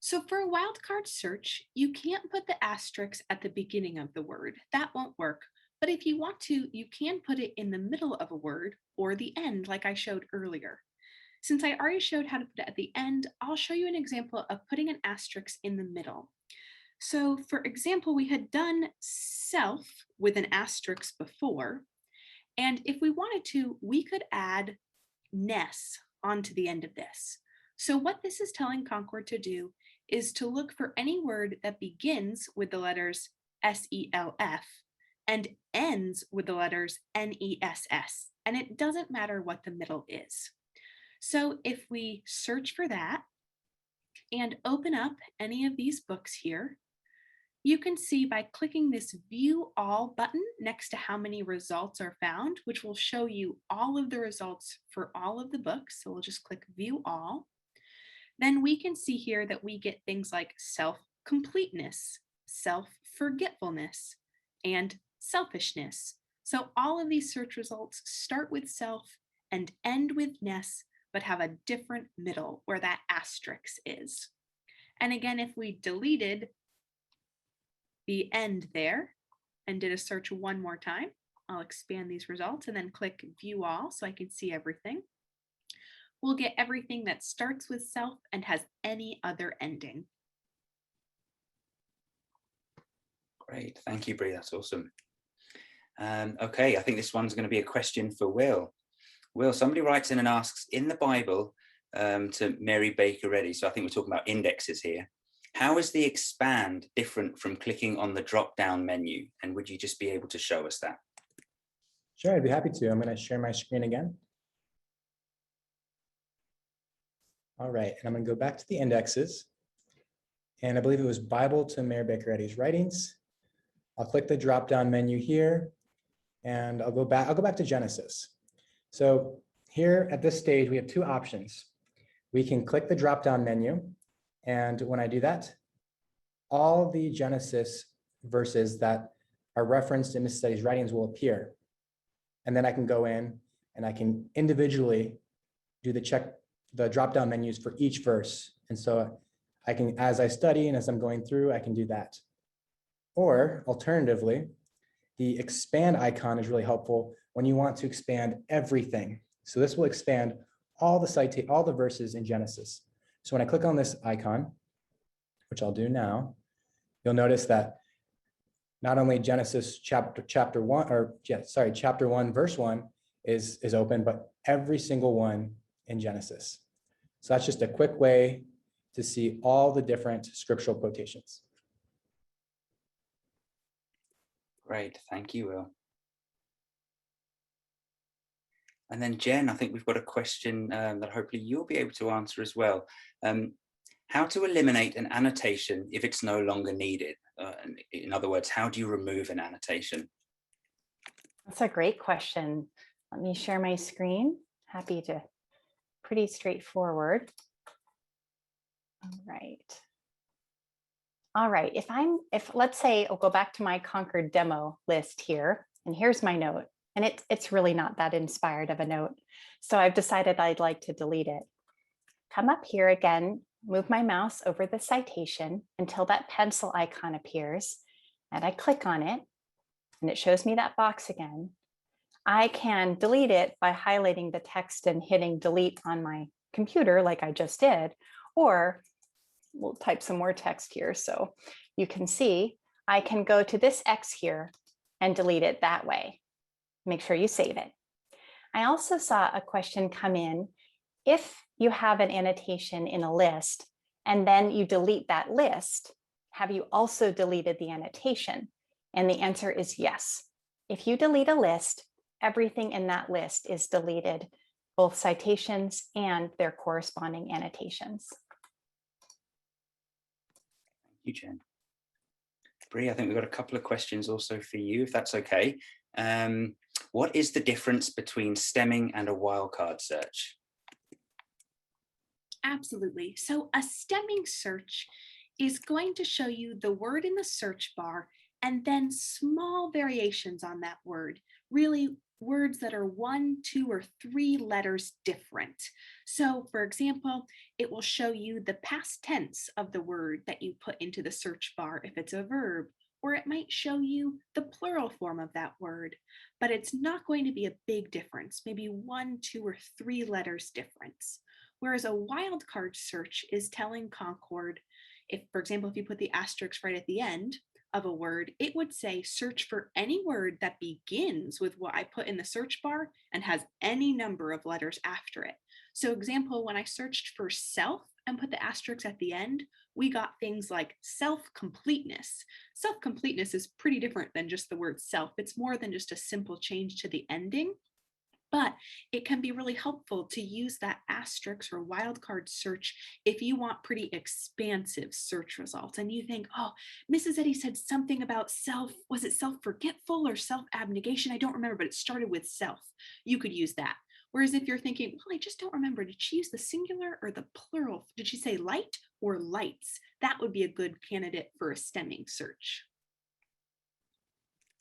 So for a wildcard search, you can't put the asterisk at the beginning of the word. That won't work. But if you want to, you can put it in the middle of a word or the end, like I showed earlier. Since I already showed how to put it at the end, I'll show you an example of putting an asterisk in the middle. So for example, we had done self with an asterisk before. And if we wanted to, we could add ness onto the end of this. So what this is telling Concord to do is to look for any word that begins with the letters S-E-L-F and ends with the letters N-E-S-S. And it doesn't matter what the middle is. So if we search for that and open up any of these books here, you can see by clicking this View All button next to how many results are found, which will show you all of the results for all of the books. So we'll just click View All. Then we can see here that we get things like self-completeness, self-forgetfulness, and selfishness. So all of these search results start with self and end with ness, but have a different middle where that asterisk is. And again, if we deleted the end there and did a search one more time, I'll expand these results and then click View All so I can see everything. We'll get everything that starts with self and has any other ending. Great, thank you, Bree, that's awesome. Okay, I think this one's going to be a question for Will. Will, somebody writes in and asks, in the Bible, to Mary Baker Eddy, so I think we're talking about indexes here, how is the expand different from clicking on the drop-down menu? And would you just be able to show us that? Sure, I'd be happy to. I'm going to share my screen again. All right, and I'm going to go back to the indexes. And I believe it was Bible to Mary Baker Eddy's writings. I'll click the drop-down menu here, and I'll go back to Genesis. So here at this stage, we have two options. We can click the drop-down menu, and when I do that, all the Genesis verses that are referenced in Mrs. Eddy's writings will appear. And then I can go in and I can individually do the drop-down menus for each verse. And so I can, as I study and as I'm going through, I can do that. Or alternatively, the expand icon is really helpful when you want to expand everything. So this will expand all the verses in Genesis. So when I click on this icon, which I'll do now, you'll notice that not only Genesis chapter 1 verse 1 is open, but every single one in Genesis. So that's just a quick way to see all the different scriptural quotations. Great, thank you, Will. And then Jen, I think we've got a question that hopefully you'll be able to answer as well. How to eliminate an annotation if it's no longer needed? In other words, how do you remove an annotation? That's a great question. Let me share my screen. Happy to, pretty straightforward. All right. All right, if let's say I'll go back to my Concord demo list here, and here's my note, and it's really not that inspired of a note. So I've decided I'd like to delete it. Come up here again, move my mouse over the citation until that pencil icon appears, and I click on it, and it shows me that box again. I can delete it by highlighting the text and hitting delete on my computer like I just did, or we'll type some more text here so you can see I can go to this X here and delete it that way. Make sure you save it. I also saw a question come in. If you have an annotation in a list and then you delete that list, have you also deleted the annotation? And the answer is yes. If you delete a list, everything in that list is deleted, both citations and their corresponding annotations. Thank you, Jen. Bree, I think we've got a couple of questions also for you, if that's okay. What is the difference between stemming and a wildcard search? Absolutely. So a stemming search is going to show you the word in the search bar and then small variations on that word, really words that are 1, 2, or 3 letters different. So for example, it will show you the past tense of the word that you put into the search bar if it's a verb, or it might show you the plural form of that word, but it's not going to be a big difference, maybe 1, 2, or 3 letters difference. Whereas a wildcard search is telling Concord, if, for example, if you put the asterisk right at the end of a word, it would say search for any word that begins with what I put in the search bar and has any number of letters after it. So example, when I searched for self and put the asterisk at the end, we got things like self-completeness. Self-completeness is pretty different than just the word self. It's more than just a simple change to the ending. But it can be really helpful to use that asterisk or wildcard search if you want pretty expansive search results and you think, oh, Mrs. Eddy said something about self, was it self-forgetful or self-abnegation? I don't remember, but it started with self. You could use that. Whereas if you're thinking, well, I just don't remember, did she use the singular or the plural? Did she say light or lights? That would be a good candidate for a stemming search.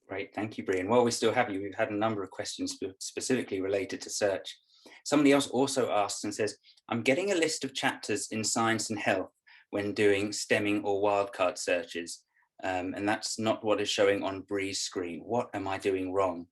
Great, thank you, Brian. While we still have you, we've had a number of questions specifically related to search. Somebody else also asks and says, I'm getting a list of chapters in science and health when doing stemming or wildcard searches, and that's not what is showing on Bree's screen. What am I doing wrong?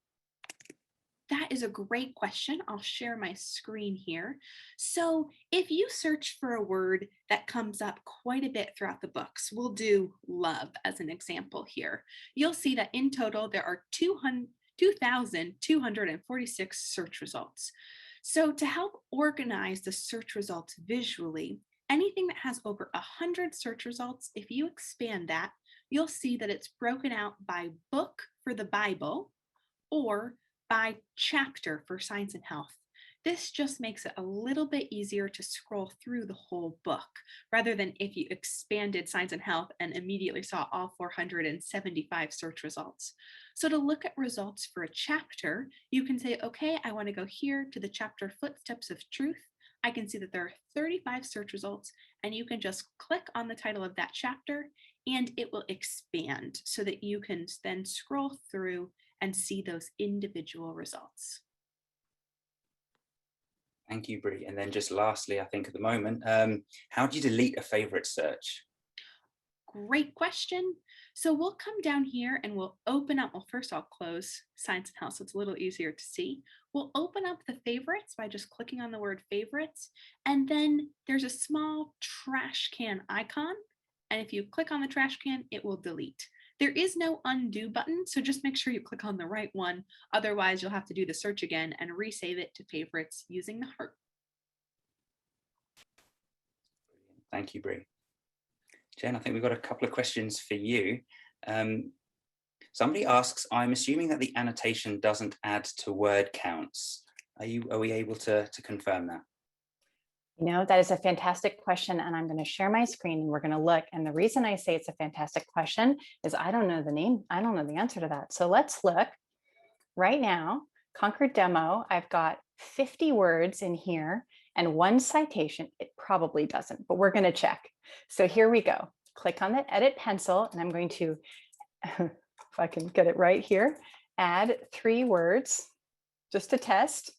That is a great question. I'll share my screen here. So if you search for a word that comes up quite a bit throughout the books, we'll do love as an example here. You'll see that in total, there are 2,246 search results. So to help organize the search results visually, anything that has over 100 search results, if you expand that, you'll see that it's broken out by book for the Bible or by chapter for science and health. This just makes it a little bit easier to scroll through the whole book rather than if you expanded science and health and immediately saw all 475 search results. So to look at results for a chapter, you can say, okay, I want to go here to the chapter Footsteps of Truth. I can see that there are 35 search results, and you can just click on the title of that chapter and it will expand so that you can then scroll through and see those individual results. Thank you, Bree. And then just lastly, I think at the moment, how do you delete a favorite search? Great question. So we'll come down here and we'll open up, well, first I'll close Science and Health so it's a little easier to see. We'll open up the favorites by just clicking on the word favorites. And then there's a small trash can icon. And if you click on the trash can, it will delete. There is no undo button, so just make sure you click on the right one. Otherwise, you'll have to do the search again and resave it to favorites using the heart. Thank you, Bree. Jen, I think we've got a couple of questions for you. Somebody asks, I'm assuming that the annotation doesn't add to word counts. Are we able to confirm that? You know, that is a fantastic question, and I'm going to share my screen and we're going to look. And the reason I say it's a fantastic question is I don't know the name. I don't know the answer to that. So let's look right now. Concord demo, I've got 50 words in here and 1 citation. It probably doesn't, but we're going to check. So here we go. Click on the edit pencil, and I'm going to, if I can get it right here, add 3 words just to test.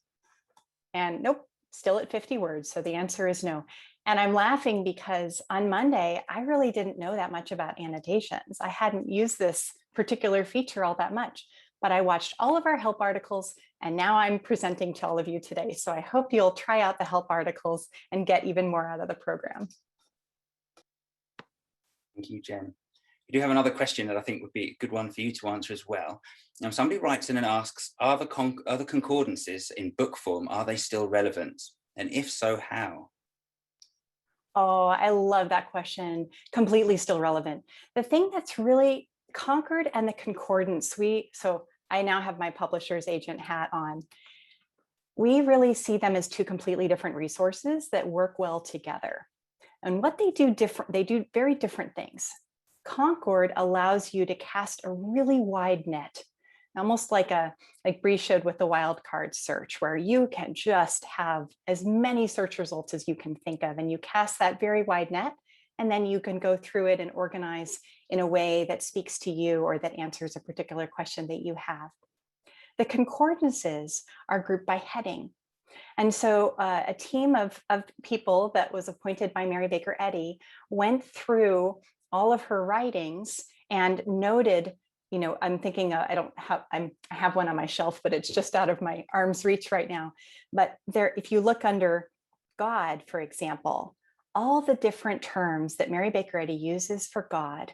And nope, still at 50 words. So the answer is no. And I'm laughing because on Monday, I really didn't know that much about annotations. I hadn't used this particular feature all that much, but I watched all of our help articles and now I'm presenting to all of you today. So I hope you'll try out the help articles and get even more out of the program. Thank you, Jen. We do have another question that I think would be a good one for you to answer as well. Now, somebody writes in and asks, are the concordances in book form, are they still relevant? And if so, how? Oh, I love that question. Completely still relevant. The thing that's really Concord and the concordance, so I now have my publisher's agent hat on. We really see them as 2 completely different resources that work well together. And what they do they do very different things. Concord allows you to cast a really wide net, almost like Bree showed with the wildcard search, where you can just have as many search results as you can think of, and you cast that very wide net, and then you can go through it and organize in a way that speaks to you or that answers a particular question that you have. The concordances are grouped by heading. And so a team of people that was appointed by Mary Baker Eddy went through all of her writings and noted, you know, I'm thinking, I have one on my shelf, but it's just out of my arm's reach right now. But there, if you look under God, for example, all the different terms that Mary Baker Eddy uses for God,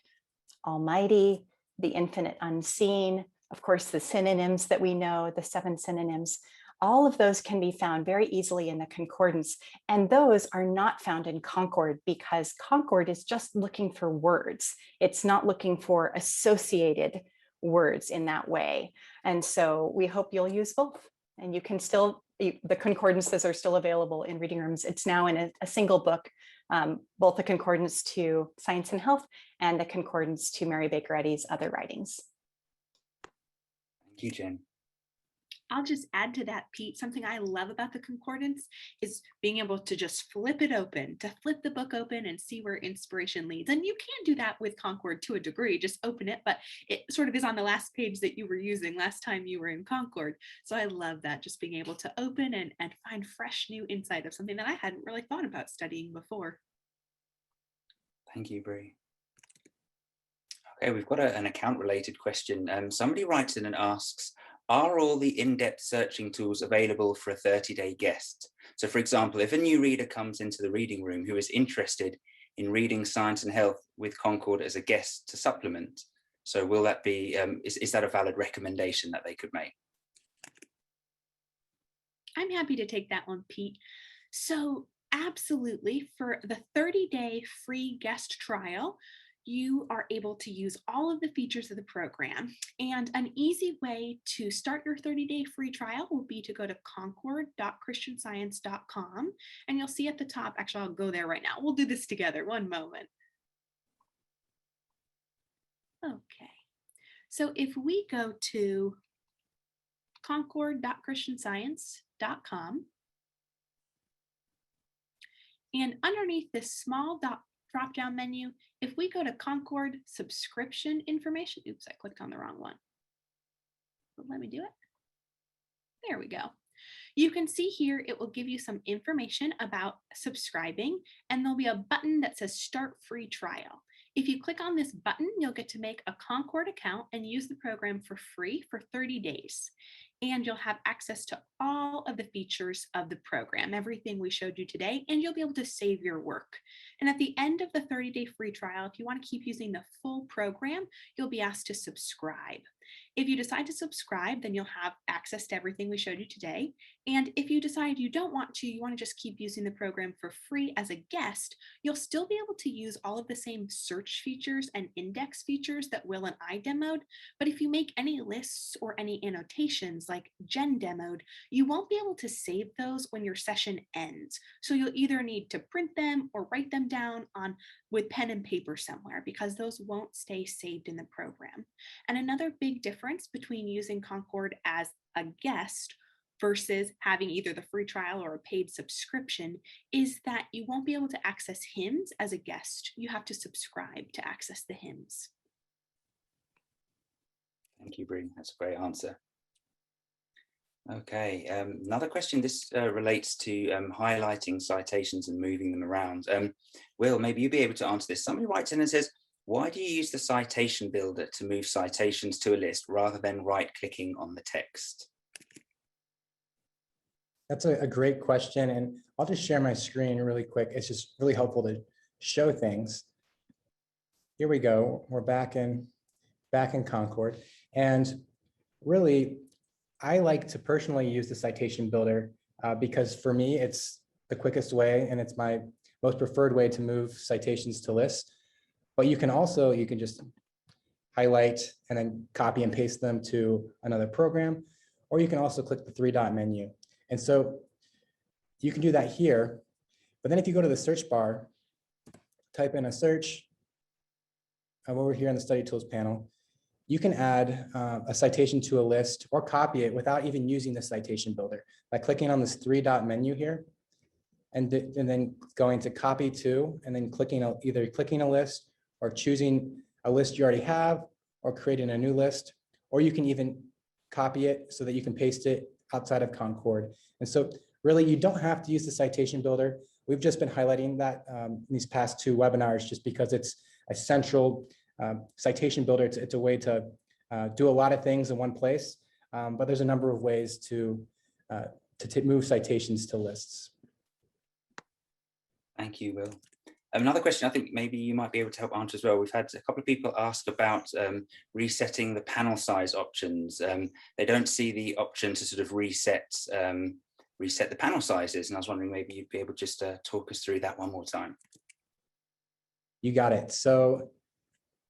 Almighty, the infinite unseen, of course, the synonyms that we know, the 7 synonyms, all of those can be found very easily in the concordance. And those are not found in Concord because Concord is just looking for words. It's not looking for associated words in that way. And so we hope you'll use both. And you can still, the concordances are still available in reading rooms. It's now in a single book, both the concordance to Science and Health and the concordance to Mary Baker Eddy's other writings. Thank you, Jen. I'll just add to that, Pete, something I love about the concordance is being able to just flip it open, to flip the book open and see where inspiration leads. And you can do that with Concord to a degree, just open it, but it sort of is on the last page that you were using last time you were in Concord. So I love that, just being able to open and find fresh new insight of something that I hadn't really thought about studying before. Thank you, Bree. Okay, we've got an account related question. Somebody writes in and asks, are all the in-depth searching tools available for a 30-day guest? So for example, if a new reader comes into the reading room who is interested in reading Science and Health with Concord as a guest to supplement, so will that be, is that a valid recommendation that they could make? I'm happy to take that one, Pete. So absolutely, for the 30-day free guest trial, you are able to use all of the features of the program. And an easy way to start your 30-day free trial will be to go to concord.christianscience.com. And you'll see at the top, actually, I'll go there right now. We'll do this together, one moment. Okay, so if we go to concord.christianscience.com, and underneath this small drop-down menu, if we go to Concord subscription information, oops, I clicked on the wrong one. But let me do it. There we go. You can see here, it will give you some information about subscribing, and there'll be a button that says Start Free Trial. If you click on this button, you'll get to make a Concord account and use the program for free for 30 days. And you'll have access to all of the features of the program, everything we showed you today, and you'll be able to save your work. And at the end of the 30-day free trial, if you want to keep using the full program, you'll be asked to subscribe. If you decide to subscribe, then you'll have access to everything we showed you today, And if you decide you don't want to, you want to just keep using the program for free as a guest, you'll still be able to use all of the same search features and index features that Will and I demoed. But if you make any lists or any annotations like Jen demoed, you won't be able to save those when your session ends. So you'll either need to print them or write them down with pen and paper somewhere, because those won't stay saved in the program. And another big difference between using Concord as a guest versus having either the free trial or a paid subscription is that you won't be able to access hymns as a guest. You have to subscribe to access the hymns. Thank you, Bree. That's a great answer. Okay, another question. This relates to highlighting citations and moving them around. Will, maybe you'll be able to answer this. Somebody writes in and says, why do you use the citation builder to move citations to a list rather than right-clicking on the text? That's a great question, and I'll just share my screen really quick. It's just really helpful to show things. Here we go. We're back in Concord, and really, I like to personally use the citation builder because for me, it's the quickest way, and it's my most preferred way to move citations to lists. But you can just highlight and then copy and paste them to another program, or you can also click the three-dot menu. And so you can do that here, but then if you go to the search bar, type in a search over here on the study tools panel, you can add a citation to a list or copy it without even using the citation builder by clicking on this three-dot menu here and then going to copy to, and then either clicking a list or choosing a list you already have or creating a new list, or you can even copy it so that you can paste it outside of Concord. And so really you don't have to use the citation builder. We've just been highlighting that in these past two webinars just because it's a central citation builder. It's a way to do a lot of things in one place, but there's a number of ways to move citations to lists. Thank you, Will. Another question I think maybe you might be able to help answer as well. We've had a couple of people ask about resetting the panel size options. They don't see the option to sort of reset the panel sizes. And I was wondering maybe you'd be able to just talk us through that one more time. You got it. So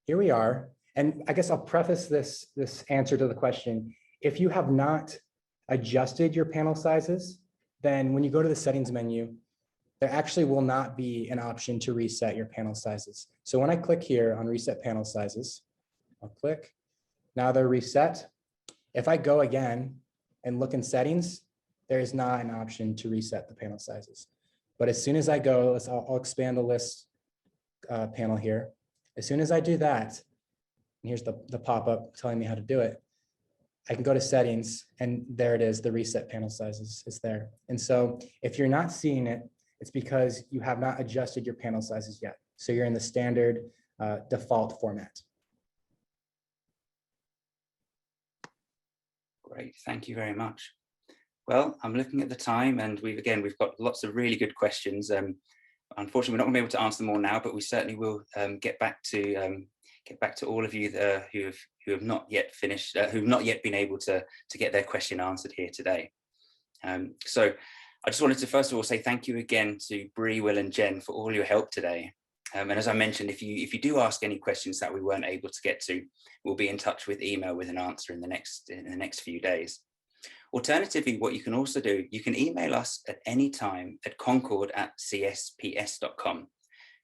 here we are. And I guess I'll preface this answer to the question. If you have not adjusted your panel sizes, then when you go to the settings menu, there actually will not be an option to reset your panel sizes. So when I click here on reset panel sizes, I'll click, now they're reset. If I go again and look in settings, there is not an option to reset the panel sizes. But as soon as I go, I'll expand the list panel here. As soon as I do that, and here's the pop-up telling me how to do it, I can go to settings and there it is, the reset panel sizes is there. And so if you're not seeing it, it's because you have not adjusted your panel sizes yet. So you're in the standard default format. Great, thank you very much. Well, I'm looking at the time and we've got lots of really good questions. Unfortunately, we're not gonna be able to answer them all now, but we certainly will get back to all of you who have not yet finished, who've not yet been able to get their question answered here today. So I just wanted to first of all say thank you again to Bree, Will and Jen for all your help today. And as I mentioned, if you do ask any questions that we weren't able to get to, we'll be in touch with email with an answer in the next few days. Alternatively, what you can also do, you can email us at any time at concord@csps.com.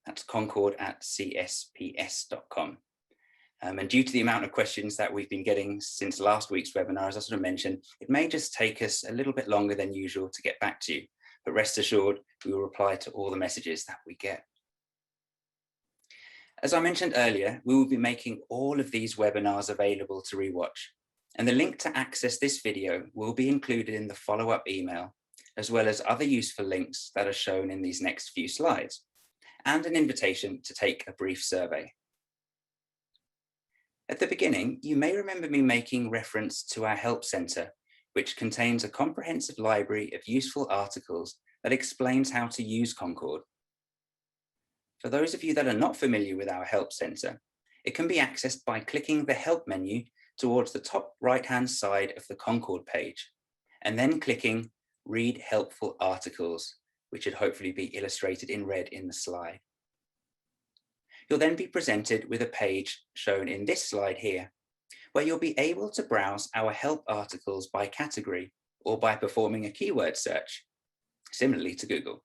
That's concord@csps.com. And due to the amount of questions that we've been getting since last week's webinar, as I sort of mentioned, it may just take us a little bit longer than usual to get back to you, but rest assured, we will reply to all the messages that we get. As I mentioned earlier, we will be making all of these webinars available to rewatch, and the link to access this video will be included in the follow-up email, as well as other useful links that are shown in these next few slides, and an invitation to take a brief survey. At the beginning, you may remember me making reference to our Help Center, which contains a comprehensive library of useful articles that explains how to use Concord. For those of you that are not familiar with our Help Center, it can be accessed by clicking the Help menu towards the top right-hand side of the Concord page, and then clicking read helpful articles, which should hopefully be illustrated in red in the slide. You'll then be presented with a page shown in this slide here, where you'll be able to browse our help articles by category or by performing a keyword search, similarly to Google.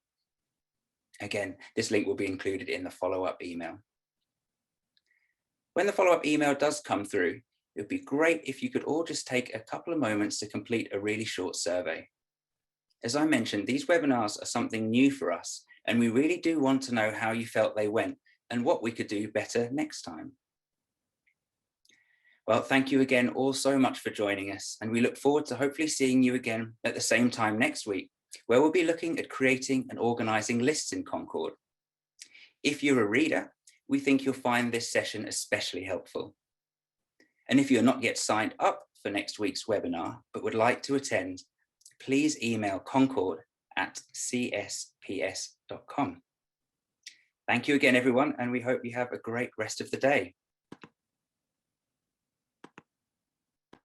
Again, this link will be included in the follow-up email. When the follow-up email does come through, it would be great if you could all just take a couple of moments to complete a really short survey. As I mentioned, these webinars are something new for us, and we really do want to know how you felt they went and what we could do better next time. Well, thank you again all so much for joining us, and we look forward to hopefully seeing you again at the same time next week, where we'll be looking at creating and organizing lists in Concord. If you're a reader, we think you'll find this session especially helpful. And if you're not yet signed up for next week's webinar, but would like to attend, please email concord@csps.com. Thank you again, everyone, and we hope you have a great rest of the day.